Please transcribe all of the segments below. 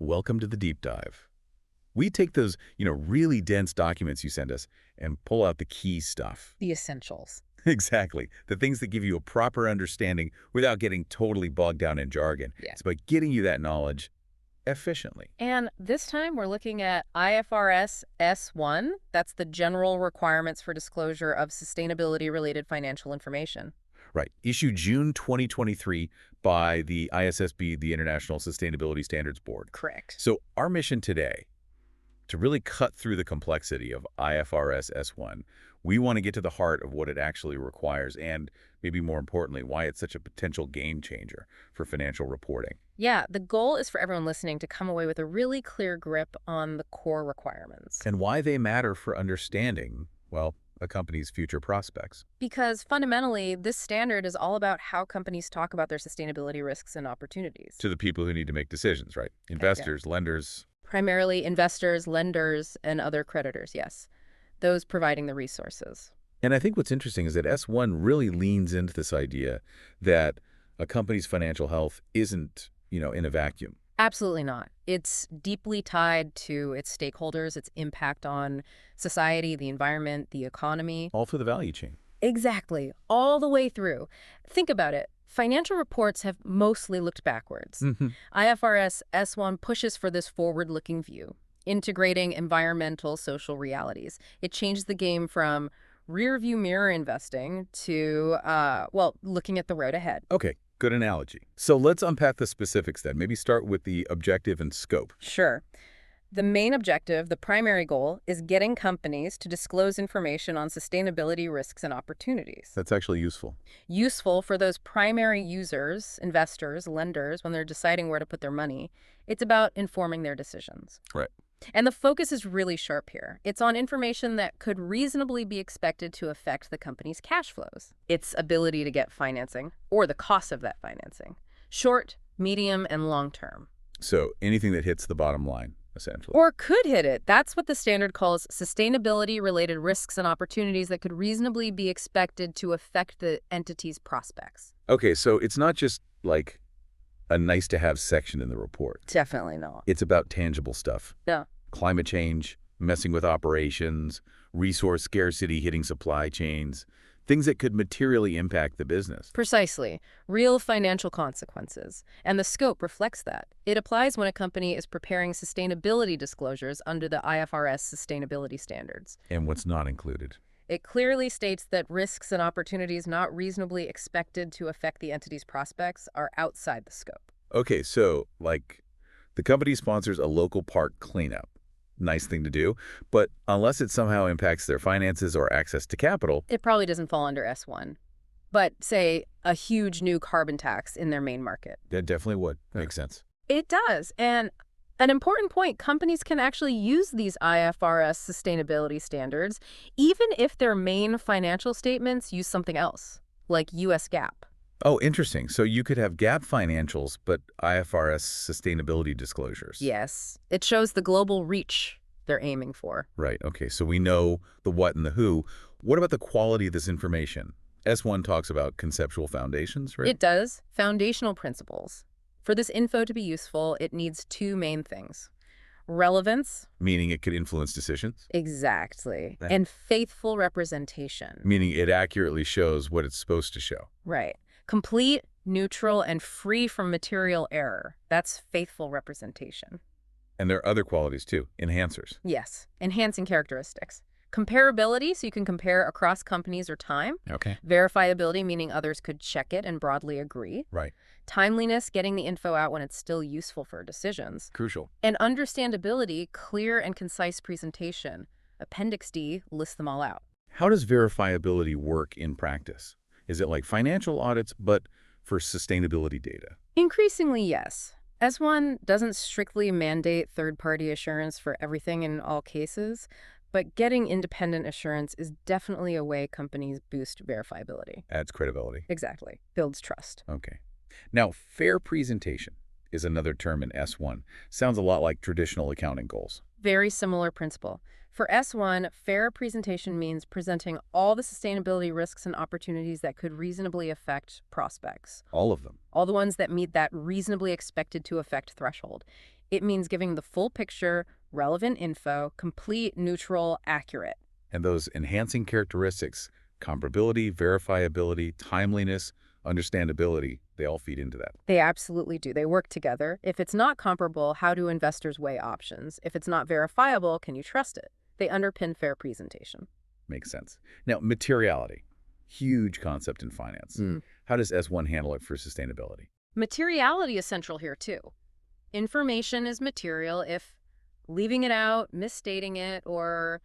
welcome to the deep dive. We take those, really dense documents you send us and pull out the key stuff. The essentials. Exactly. The things that give you a proper understanding without getting totally bogged down in jargon. Yeah. It's about getting you that knowledge efficiently. And this time we're looking at IFRS S1. That's the general requirements for disclosure of sustainability-related financial information. Right. Issued June 2023 by the ISSB, the International Sustainability Standards Board. Correct. So our mission today, to really cut through the complexity of IFRS S1, we want to get to the heart of what it actually requires and, maybe more importantly, why it's such a potential game changer for financial reporting. Yeah, the goal is for everyone listening to come away with a really clear grip on the core requirements. And why they matter for understanding, well, a company's future prospects. Because fundamentally, this standard is all about how companies talk about their sustainability risks and opportunities. To the people who need to make decisions, right? Investors, lenders. Primarily investors, lenders, and other creditors, yes. Those providing the resources. And I think what's interesting is that S1 really leans into this idea that a company's financial health isn't, in a vacuum. Absolutely not. It's deeply tied to its stakeholders, its impact on society, the environment, the economy. All through the value chain. Exactly. All the way through. Think about it. Financial reports have mostly looked backwards. IFRS S1 pushes for this forward-looking view, integrating environmental, social realities. It changed the game from rear-view mirror investing to, looking at the road ahead. Okay. Good analogy. So let's unpack the specifics then. Maybe start with the objective and scope. Sure. The main objective, the primary goal, is getting companies to disclose information on sustainability risks and opportunities. That's actually useful. Useful for those primary users, investors, lenders, when they're deciding where to put their money. It's about informing their decisions. Right. And the focus is really sharp here. It's on information that could reasonably be expected to affect the company's cash flows, its ability to get financing, or the cost of that financing, short, medium, and long term. So anything that hits the bottom line, essentially. Or could hit it. That's what the standard calls sustainability-related risks and opportunities that could reasonably be expected to affect the entity's prospects. Okay, so it's not just like a nice-to-have section in the report. Definitely not. It's about tangible stuff. Yeah. Climate change, messing with operations, resource scarcity hitting supply chains, things that could materially impact the business. Precisely. Real financial consequences. And the scope reflects that. It applies when a company is preparing sustainability disclosures under the IFRS Sustainability Standards. And what's not included? It clearly states that risks and opportunities not reasonably expected to affect the entity's prospects are outside the scope. Okay, so, the company sponsors a local park cleanup. Nice thing to do, but unless it somehow impacts their finances or access to capital... It probably doesn't fall under S1. But, say, a huge new carbon tax in their main market. That definitely would. Makes sense. It does, and an important point, companies can actually use these IFRS sustainability standards even if their main financial statements use something else, like U.S. GAAP. Oh, interesting. So you could have GAAP financials, but IFRS sustainability disclosures. Yes. It shows the global reach they're aiming for. Right. Okay. So we know the what and the who. What about the quality of this information? S1 talks about conceptual foundations, right? It does. Foundational principles. For this info to be useful, it needs two main things. Relevance. Meaning it could influence decisions? Exactly. And faithful representation. Meaning it accurately shows what it's supposed to show. Right. Complete, neutral, and free from material error. That's faithful representation. And there are other qualities too, enhancers. Yes. Enhancing characteristics. Comparability, so you can compare across companies or time. Okay. Verifiability, meaning others could check it and broadly agree. Right. Timeliness, getting the info out when it's still useful for decisions. Crucial. And understandability, clear and concise presentation. Appendix D lists them all out. How does verifiability work in practice? Is it like financial audits, but for sustainability data? Increasingly, yes. S1 doesn't strictly mandate third-party assurance for everything in all cases, but getting independent assurance is definitely a way companies boost verifiability. Adds credibility. Exactly. Builds trust. Okay. Now, fair presentation is another term in S1. Sounds a lot like traditional accounting goals. Very similar principle. For S1, fair presentation means presenting all the sustainability risks and opportunities that could reasonably affect prospects. All of them. All the ones that meet that reasonably expected to affect threshold. It means giving the full picture, relevant info, complete, neutral, accurate. And those enhancing characteristics, comparability, verifiability, timeliness, understandability, they all feed into that. They absolutely do. They work together. If it's not comparable, how do investors weigh options? If it's not verifiable, can you trust it? They underpin fair presentation. Makes sense. Now, materiality, huge concept in finance. How does S1 handle it for sustainability? Materiality is central here, too. Information is material if leaving it out, misstating it, or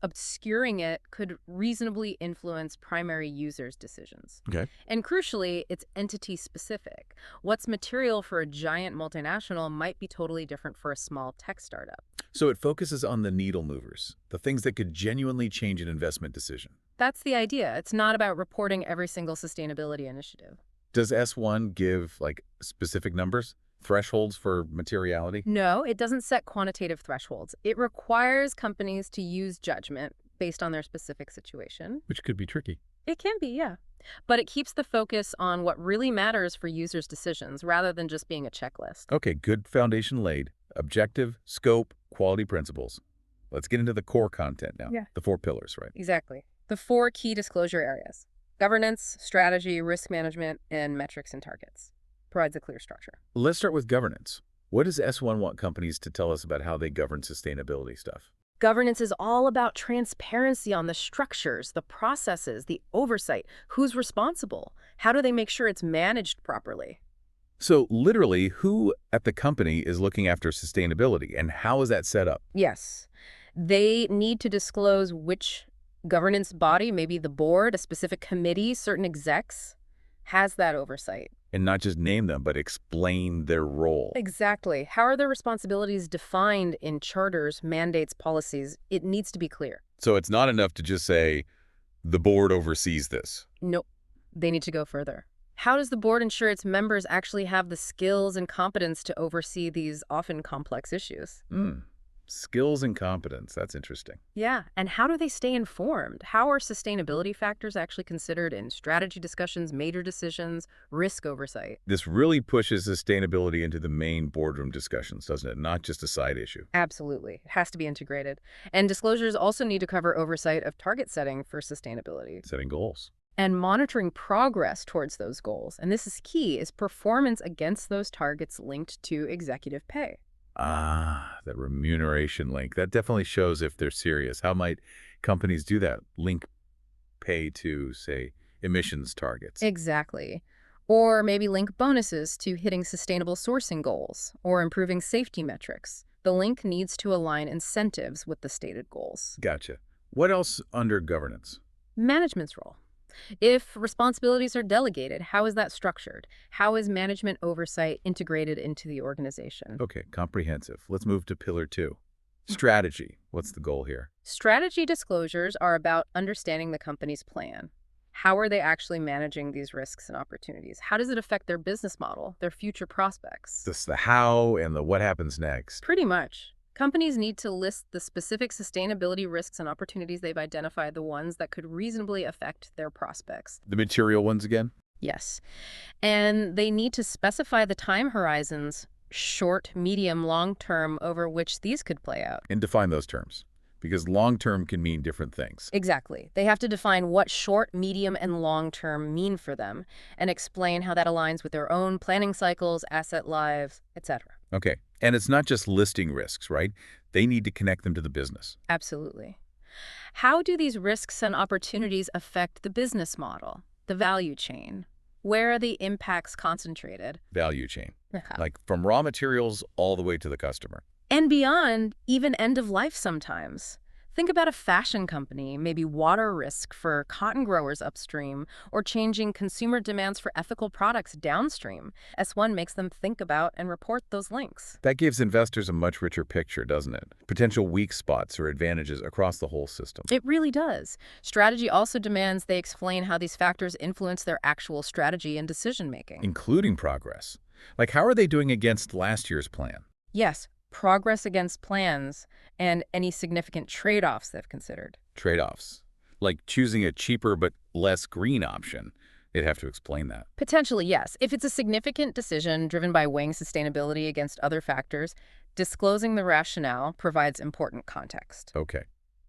obscuring it could reasonably influence primary users' decisions. Okay. And crucially, it's entity-specific. What's material for a giant multinational might be totally different for a small tech startup. So it focuses on the needle movers, the things that could genuinely change an investment decision. That's the idea. It's not about reporting every single sustainability initiative. Does S1 give, specific numbers, thresholds for materiality? No, it doesn't set quantitative thresholds. It requires companies to use judgment based on their specific situation. Which could be tricky. It can be, yeah. But it keeps the focus on what really matters for users' decisions rather than just being a checklist. Okay, good foundation laid. Objective, scope, quality principles. Let's get into the core content now. Yeah. The 4 pillars, right? Exactly. The 4 key disclosure areas: governance, strategy, risk management, and metrics and targets. Provides a clear structure. Let's start with governance. What does S1 want companies to tell us about how they govern sustainability stuff? Governance is all about transparency on the structures, the processes, the oversight. Who's responsible? How do they make sure it's managed properly? So literally, who at the company is looking after sustainability, and how is that set up? Yes. They need to disclose which governance body, maybe the board, a specific committee, certain execs, has that oversight. And not just name them, but explain their role. Exactly. How are their responsibilities defined in charters, mandates, policies? It needs to be clear. So it's not enough to just say, the board oversees this. Nope. They need to go further. How does the board ensure its members actually have the skills and competence to oversee these often complex issues? Skills and competence. That's interesting. Yeah, and how do they stay informed? How are sustainability factors actually considered in strategy discussions, major decisions, risk oversight? This really pushes sustainability into the main boardroom discussions, doesn't it? Not just a side issue. Absolutely. It has to be integrated. And disclosures also need to cover oversight of target setting for sustainability. Setting goals. And monitoring progress towards those goals. And this is key, is performance against those targets linked to executive pay. That remuneration link. That definitely shows if they're serious. How might companies do that? Link pay to, say, emissions targets. Exactly. Or maybe link bonuses to hitting sustainable sourcing goals or improving safety metrics. The link needs to align incentives with the stated goals. Gotcha. What else under governance? Management's role. If responsibilities are delegated, how is that structured? How is management oversight integrated into the organization? Okay, comprehensive. Let's move to pillar 2. Strategy. What's the goal here? Strategy disclosures are about understanding the company's plan. How are they actually managing these risks and opportunities? How does it affect their business model, their future prospects? This the how and the what happens next. Pretty much. Companies need to list the specific sustainability risks and opportunities they've identified, the ones that could reasonably affect their prospects. The material ones again? Yes. And they need to specify the time horizons, short, medium, long-term, over which these could play out. And define those terms. Because long-term can mean different things. Exactly. They have to define what short, medium, and long-term mean for them and explain how that aligns with their own planning cycles, asset lives, etc. Okay. And it's not just listing risks, right? They need to connect them to the business. Absolutely. How do these risks and opportunities affect the business model, the value chain? Where are the impacts concentrated? Value chain. Like from raw materials all the way to the customer. And beyond, even end of life sometimes. Think about a fashion company, maybe water risk for cotton growers upstream, or changing consumer demands for ethical products downstream. S1 makes them think about and report those links. That gives investors a much richer picture, doesn't it? Potential weak spots or advantages across the whole system. It really does. Strategy also demands they explain how these factors influence their actual strategy and decision-making. Including progress. Like how are they doing against last year's plan? Yes. Progress against plans, and any significant trade-offs they've considered. Trade-offs. Like choosing a cheaper but less green option. They'd have to explain that. Potentially, yes. If it's a significant decision driven by weighing sustainability against other factors, disclosing the rationale provides important context. Okay.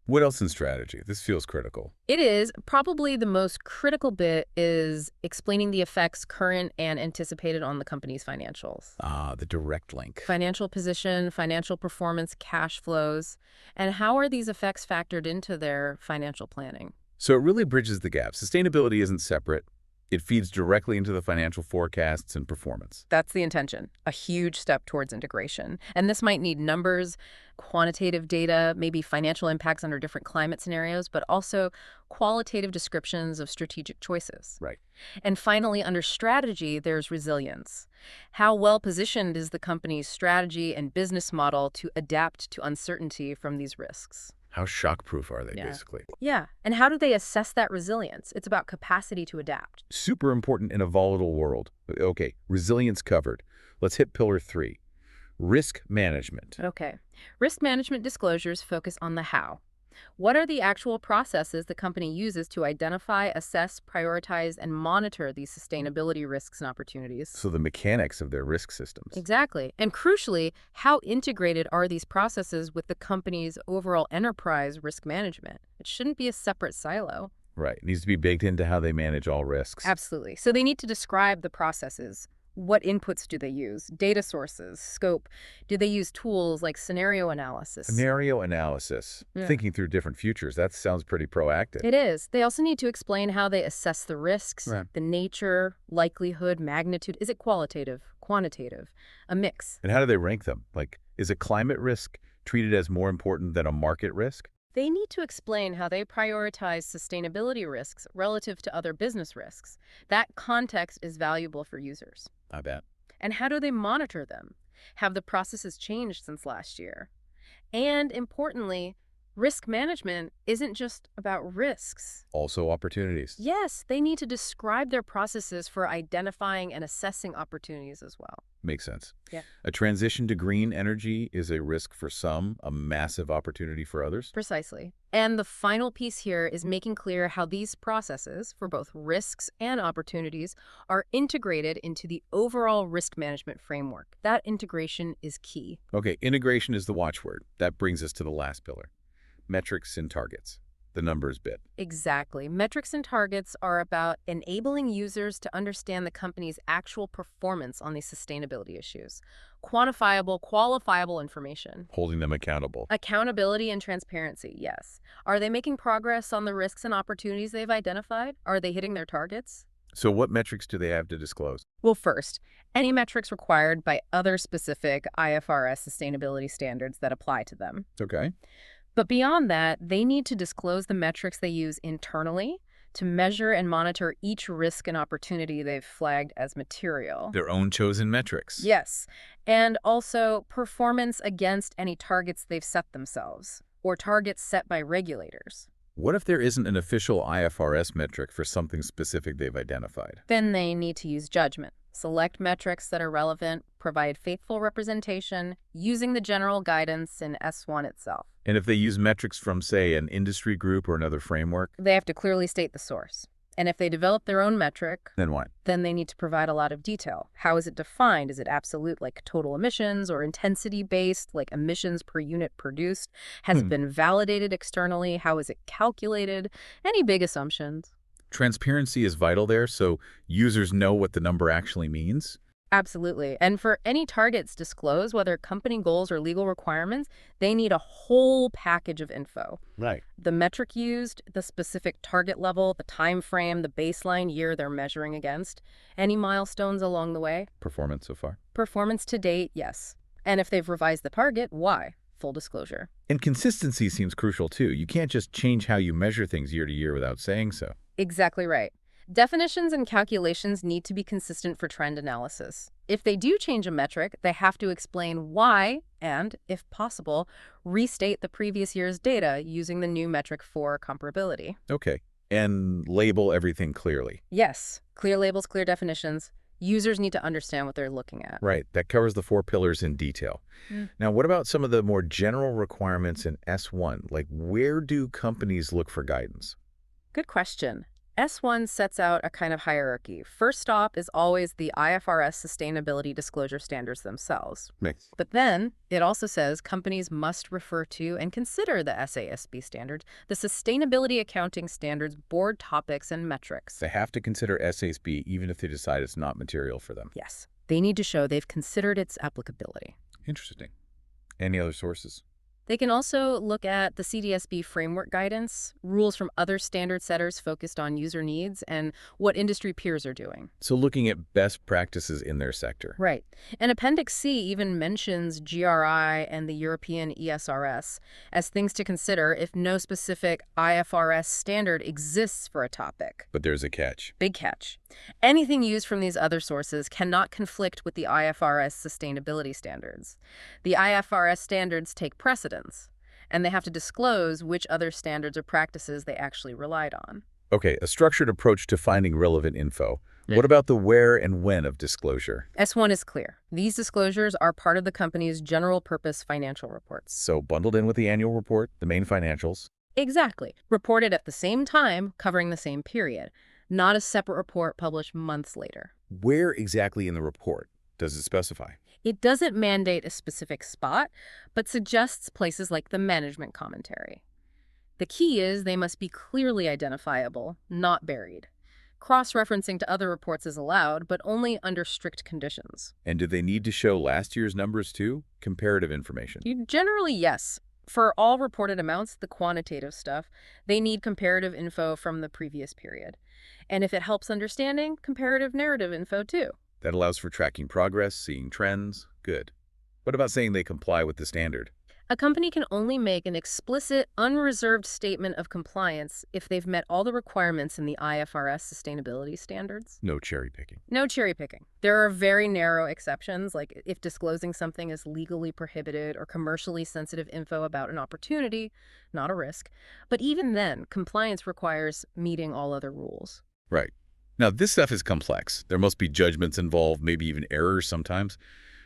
What else in strategy? This feels critical. It is. Probably the most critical bit is explaining the effects current and anticipated on the company's financials. Ah, the direct link. Financial position, financial performance, cash flows, and how are these effects factored into their financial planning? So it really bridges the gap. Sustainability isn't separate. It feeds directly into the financial forecasts and performance. That's the intention, a huge step towards integration. And this might need numbers, quantitative data, maybe financial impacts under different climate scenarios, but also qualitative descriptions of strategic choices. Right. And finally, under strategy, there's resilience. How well positioned is the company's strategy and business model to adapt to uncertainty from these risks? How shockproof are they, Yeah. basically? Yeah. And how do they assess that resilience? It's about capacity to adapt. Super important in a volatile world. Okay, resilience covered. Let's hit pillar 3, risk management. Okay. Risk management disclosures focus on the how. What are the actual processes the company uses to identify, assess, prioritize, and monitor these sustainability risks and opportunities? So the mechanics of their risk systems. Exactly. And crucially, how integrated are these processes with the company's overall enterprise risk management? It shouldn't be a separate silo. Right. It needs to be baked into how they manage all risks. Absolutely. So they need to describe the processes. What inputs do they use? Data sources, scope. Do they use tools like scenario analysis? Scenario analysis. Yeah. Thinking through different futures. That sounds pretty proactive. It is. They also need to explain how they assess the risks, Right. the nature, likelihood, magnitude. Is it qualitative, quantitative, a mix? And how do they rank them? Like, is a climate risk treated as more important than a market risk? They need to explain how they prioritize sustainability risks relative to other business risks. That context is valuable for users. I bet. And how do they monitor them? Have the processes changed since last year? And importantly, risk management isn't just about risks. Also opportunities. Yes, they need to describe their processes for identifying and assessing opportunities as well. Makes sense. Yeah. A transition to green energy is a risk for some, a massive opportunity for others. Precisely. And the final piece here is making clear how these processes, for both risks and opportunities, are integrated into the overall risk management framework. That integration is key. Okay, integration is the watchword. That brings us to the last pillar. Metrics and targets, the numbers bit. Exactly. Metrics and targets are about enabling users to understand the company's actual performance on these sustainability issues. Quantifiable, qualifiable information. Holding them accountable. Accountability and transparency, yes. Are they making progress on the risks and opportunities they've identified? Are they hitting their targets? So what metrics do they have to disclose? Well, first, any metrics required by other specific IFRS sustainability standards that apply to them. Okay. But beyond that, they need to disclose the metrics they use internally to measure and monitor each risk and opportunity they've flagged as material. Their own chosen metrics. Yes, and also performance against any targets they've set themselves or targets set by regulators. What if there isn't an official IFRS metric for something specific they've identified? Then they need to use judgment. Select metrics that are relevant, provide faithful representation, using the general guidance in S1 itself. And if they use metrics from, say, an industry group or another framework, They have to clearly state the source. And if they develop their own metric, then what? then they need to provide a lot of detail. How is it defined? Is it absolute, like total emissions, or intensity-based, like emissions per unit produced? Has it been validated externally? How is it calculated? Any big assumptions? Transparency is vital there, so users know what the number actually means. Absolutely. And for any targets disclosed, whether company goals or legal requirements, they need a whole package of info. Right. The metric used, the specific target level, the time frame, the baseline year they're measuring against, any milestones along the way. Performance so far. Performance to date, yes. And if they've revised the target, why? Full disclosure. And consistency seems crucial too. You can't just change how you measure things year to year without saying so. Exactly right. Definitions and calculations need to be consistent for trend analysis. If they do change a metric, they have to explain why and, if possible, restate the previous year's data using the new metric for comparability. Okay. And label everything clearly. Yes, clear labels, clear definitions. Users need to understand what they're looking at. Right. That covers the 4 pillars in detail. Now, what about some of the more general requirements in S1? Like, where do companies look for guidance? Good question. S1 sets out a kind of hierarchy. First stop is always the IFRS Sustainability Disclosure Standards themselves. Makes. But then it also says companies must refer to and consider the SASB standards, the Sustainability Accounting Standards, board topics, and metrics. They have to consider SASB even if they decide it's not material for them. Yes, they need to show they've considered its applicability. Interesting. Any other sources? They can also look at the CDSB framework guidance, rules from other standard setters focused on user needs, and what industry peers are doing. So looking at best practices in their sector. Right. And Appendix C even mentions GRI and the European ESRS as things to consider if no specific IFRS standard exists for a topic. But there's a catch. Big catch. Anything used from these other sources cannot conflict with the IFRS sustainability standards. The IFRS standards take precedence, and they have to disclose which other standards or practices they actually relied on. Okay, a structured approach to finding relevant info. Yeah. What about the where and when of disclosure? S1 is clear. These disclosures are part of the company's general purpose financial reports. So bundled in with the annual report, the main financials. Exactly. Reported at the same time, covering the same period, not a separate report published months later. Where exactly in the report does it specify? It doesn't mandate a specific spot, but suggests places like the management commentary. The key is they must be clearly identifiable, not buried. Cross-referencing to other reports is allowed, but only under strict conditions. And do they need to show last year's numbers too? Comparative information. Generally, yes. For all reported amounts, the quantitative stuff, they need comparative info from the previous period. And if it helps understanding, comparative narrative info too. That allows for tracking progress, seeing trends. Good. What about saying they comply with the standard? A company can only make an explicit, unreserved statement of compliance if they've met all the requirements in the IFRS Sustainability Standards. No cherry picking. No cherry picking. There are very narrow exceptions, like if disclosing something is legally prohibited or commercially sensitive info about an opportunity, not a risk. But even then, compliance requires meeting all other rules. Right. Now, this stuff is complex. There must be judgments involved, maybe even errors sometimes.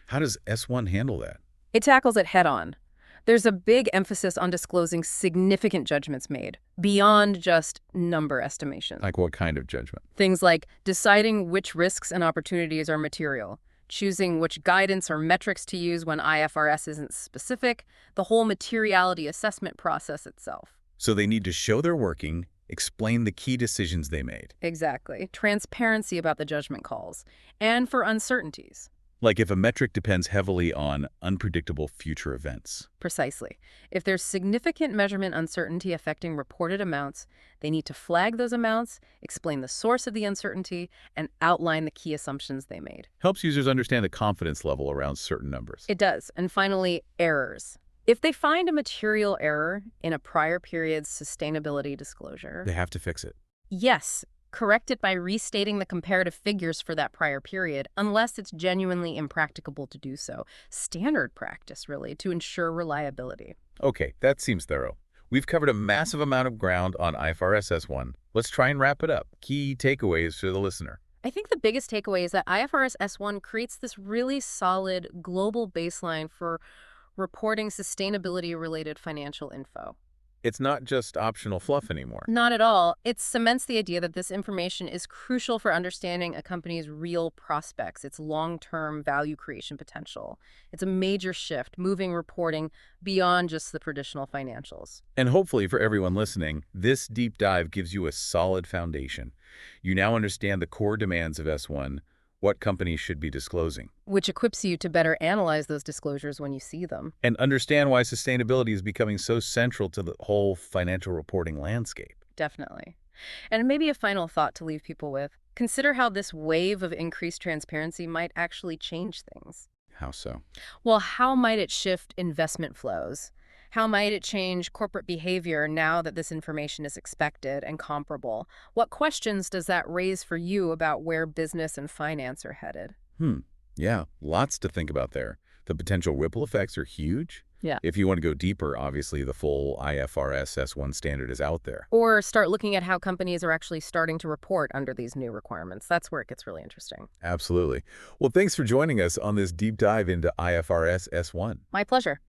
How does S1 handle that? It tackles it head-on. There's a big emphasis on disclosing significant judgments made, beyond just number estimation. Like what kind of judgment? Things like deciding which risks and opportunities are material, choosing which guidance or metrics to use when IFRS isn't specific, the whole materiality assessment process itself. So they need to show they're working, explain the key decisions they made. Exactly. Transparency about the judgment calls, and for uncertainties. Like if a metric depends heavily on unpredictable future events. Precisely. If there's significant measurement uncertainty affecting reported amounts, they need to flag those amounts, explain the source of the uncertainty, and outline the key assumptions they made. Helps users understand the confidence level around certain numbers. It does. And finally, errors. If they find a material error in a prior period's sustainability disclosure, They have to fix it. yes, correct it by restating the comparative figures for that prior period, unless it's genuinely impracticable to do so. Standard practice, really, to ensure reliability. Okay, that seems thorough. We've covered a massive amount of ground on IFRS S1. Let's try and wrap it up. Key takeaways for the listener. I think the biggest takeaway is that IFRS S1 creates this really solid global baseline for reporting sustainability-related financial info. It's not just optional fluff anymore. Not at all. It cements the idea that this information is crucial for understanding a company's real prospects, its long-term value creation potential. It's a major shift, moving reporting beyond just the traditional financials. And hopefully for everyone listening, this deep dive gives you a solid foundation. You now understand the core demands of S1, what companies should be disclosing, Which equips you to better analyze those disclosures when you see them. and understand why sustainability is becoming so central to the whole financial reporting landscape. Definitely. And maybe a final thought to leave people with. Consider how this wave of increased transparency might actually change things. How so? Well, how might it shift investment flows? How might it change corporate behavior now that this information is expected and comparable? What questions does that raise for you about where business and finance are headed? Yeah, lots to think about there. The potential ripple effects are huge. Yeah. If you want to go deeper, obviously the full IFRS S1 standard is out there. Or start looking at how companies are actually starting to report under these new requirements. That's where it gets really interesting. Absolutely. Well, thanks for joining us on this deep dive into IFRS S1. My pleasure.